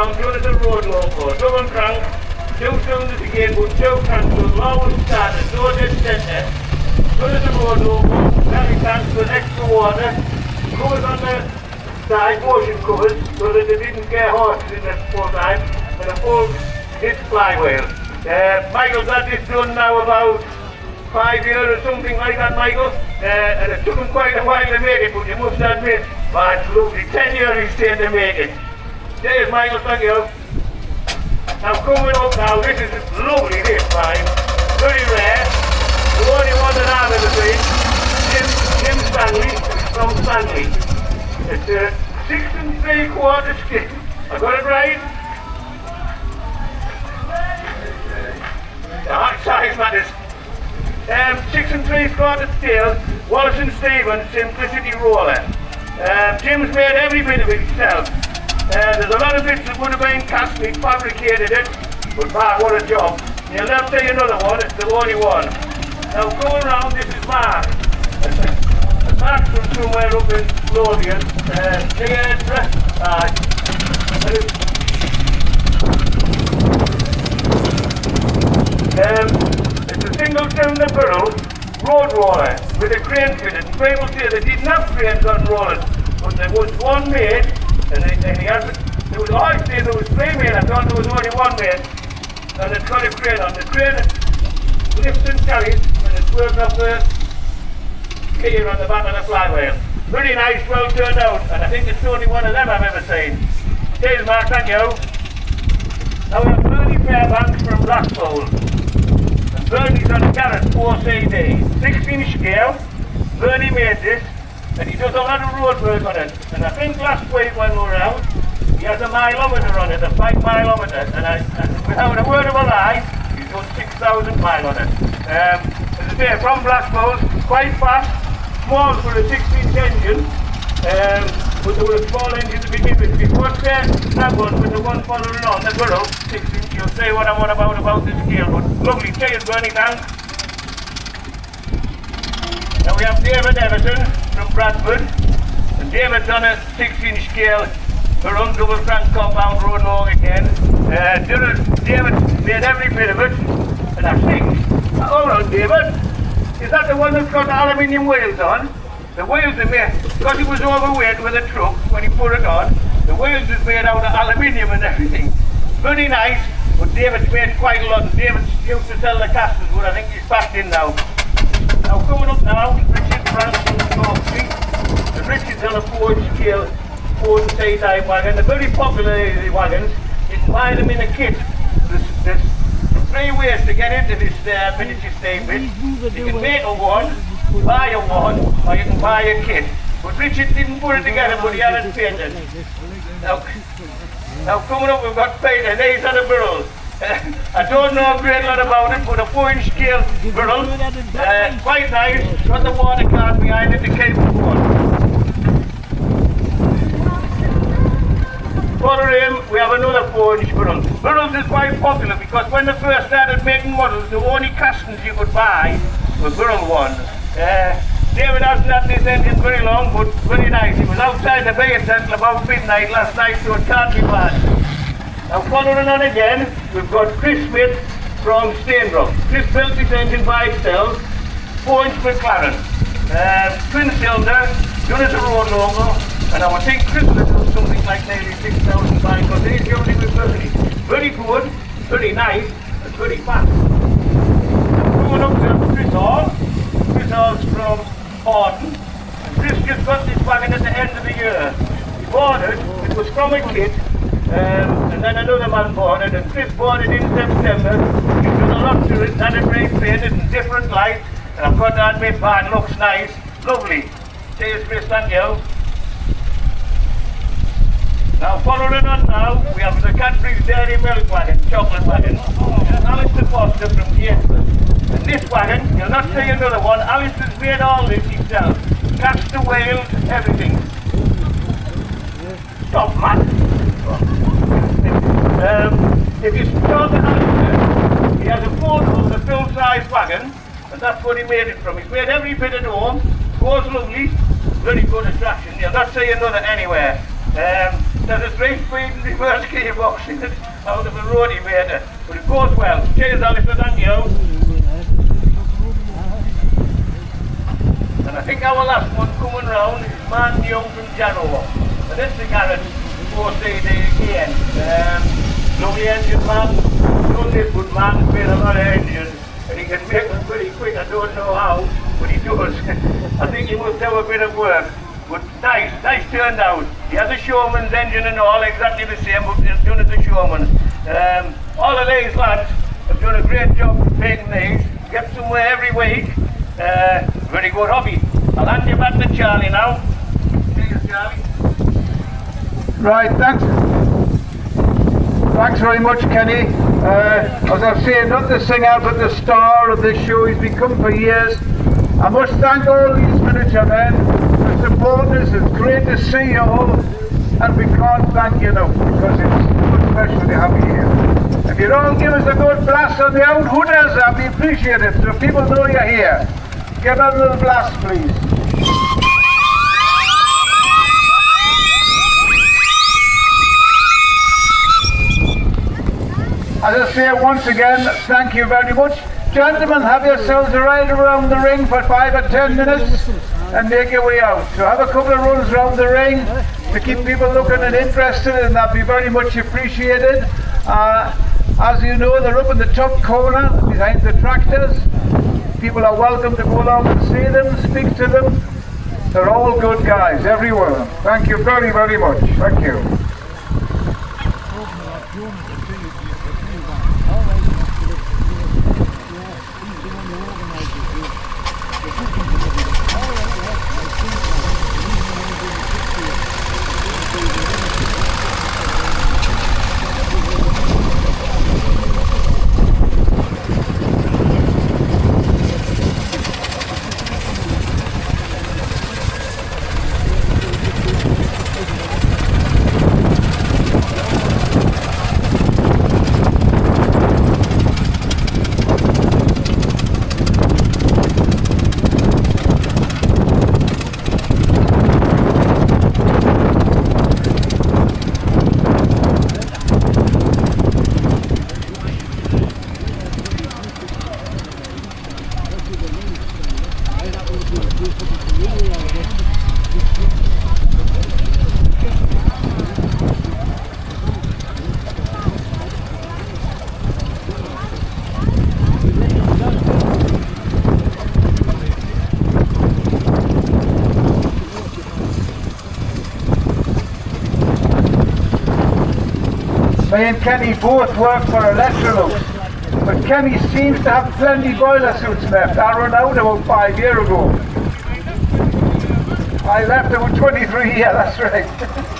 round, doing it a road local. Double crank, 2 cylinders again, but 2 cranks, so always started, no dead centre. Doing it a road local, carry tanks with extra water, covers on the side, motion covers, so that they didn't get horses in the full time, and a full disc flywheel. Michael's had this done now about 5 years or something like that, Michael, and it took him quite a while to make it, but you must admit, absolutely 10 years he's staying to make it. Cheers, Michael, thank you. Now coming up now, this is lovely, this time, very rare, the only one that I've ever seen, Jim Stanley, from Stanley. It's a 6 3/4 skin, I got it right? Size matters. 6 3/4 steel, Wallace and Stevens Simplicity Roller. Jim's made every bit of it himself. There's a lot of bits that would have been cast, we fabricated it, but what a job. You'll never see another one, it's the only one. Now go around, this is Mark. Mark's from somewhere up in Lothian. It's a single cylinder barrel road roller with a crane fitted. And people say they didn't have cranes on rollers, but there was one made, and he had, there was, I say there was 3 made, I thought there was only 1 made, and it's got a crane on. The crane lifts and carries, and it's worked off the gear on the back of the flywheel. Very nice, well turned out, and I think it's the only one of them I've ever seen. Cheers, Mark, thank you. Now we have Bernie Fairbanks from Blackpool. And Bernie's on a Garrett 4CD, 16 scale. Bernie made this, and he does a lot of road work on it. And I think last week when we were out, he has a mileometer on it, a 5 mileometer, and without a word of a lie, he's done 6,000 miles on it. As I say, from Blackpool, quite fast, small for a 16-inch engine, but there was a small engine to begin with. Before that one, with the one following on, the Burrow, 6-inch, you'll say what I'm on about this scale, but lovely, cheers Bernie, thanks. Now we have David Everton from Bradford, and David's on a 6-inch scale, Burrow, double crank compound road long again. David made every bit of it, and I think, hold on David, is that the one that's got the aluminium wheels on? The wheels are made, because he was overweight with a truck when he put it on, the wheels is made out of aluminium and everything. Very nice, but David's made quite a lot. David used to sell the casters, but I think he's packed in now. Now coming up now, Richard Frank from North Street. And Richard's on a 4-inch scale, Ford C-type wagon. They're very popular, these wagons. You can buy them in a kit. There's 3 ways to get into this miniature statement. You can make a one, buy a one, or you can buy a kit. But Richard didn't put it together, but he had it painted. Now coming up, we've got Peter, and he's on a barrel. I don't know a great lot about it, but a 4-inch scale barrel, quite nice. Got the water card behind it to keep it warm. Following him, we have another 4-inch barrel. Barrels is quite popular because when they first started making models, the only castings you could buy were barrel ones. David hasn't had this engine very long, but very nice. He was outside the bay until about midnight last night, so it can't be bad. Now following on again, we've got Chris Smith from Stainbrook. Chris built this engine by himself, 4-inch McLaren. Twin cylinder, done as a road logo, and I would think Chris will do something like nearly 6,000 miles, because he's usually with very good, very nice, and very fast. Coming up to Chris Hall. Chris Hall's from Horton, and Chris just got this wagon at the end of the year. He bought it, it was from a kit, and then another man bought it, and Chris bought it in September. He did a lot to it, had it repainted in different lights, and I've got to admit, man, looks nice, lovely. Cheers Chris, thank you. Now following on now, we have the Cadbury's Dairy Milk wagon, chocolate wagon. Alistair Foster from Gatesford. And this wagon, you'll not see another one, Alistair's made all this himself. Caster wheels, everything. Stop, man! If you saw the Alistair, he has a photo of the full-size wagon, and that's what he made it from. He's made every bit at home, goes lovely, very good attraction. You'll not see another anywhere. There's a straight speed in the first gearbox in it, out of a roadivator, but it goes well. Cheers, Alistair, thank you. And I think our last one coming round is Man Young from Jarrow. And this is the garage 4CD again. Lovely engine man, lovely good man, made a lot of engines, and he can make them pretty quick. I don't know how, but he does. I think he must have a bit of work. But nice turned out. He has a showman's engine and all, exactly the same, but he's done it the showman's. All of these lads have done a great job of making these. Get somewhere every week. Very good hobby. I'll hand you back to Charlie now. Cheers, Charlie. Right, thanks. Thanks very much, Kenny. As I've said, not the singer, but the star of this show. He's become for years. I must thank all these miniature men for supporting us. It's great to see you all, and we can't thank you enough because it's so special to have you here. If you'd all give us a good blast on the old hooters, I'd be appreciated so people know you're here. Give a little blast, please. As I say once again, thank you very much. Gentlemen, have yourselves a ride around the ring for 5 or 10 minutes and make your way out. So have a couple of runs around the ring to keep people looking and interested, and that'd be very much appreciated. As you know, they're up in the top corner behind the tractors. People are welcome to go along and see them, speak to them. They're all good guys, every one of them. Thank you very, very much. Thank you. Me and Kenny both work for Electrolux, but Kenny seems to have plenty boiler suits left. I run out about 5 years ago. I left about 23 years, that's right.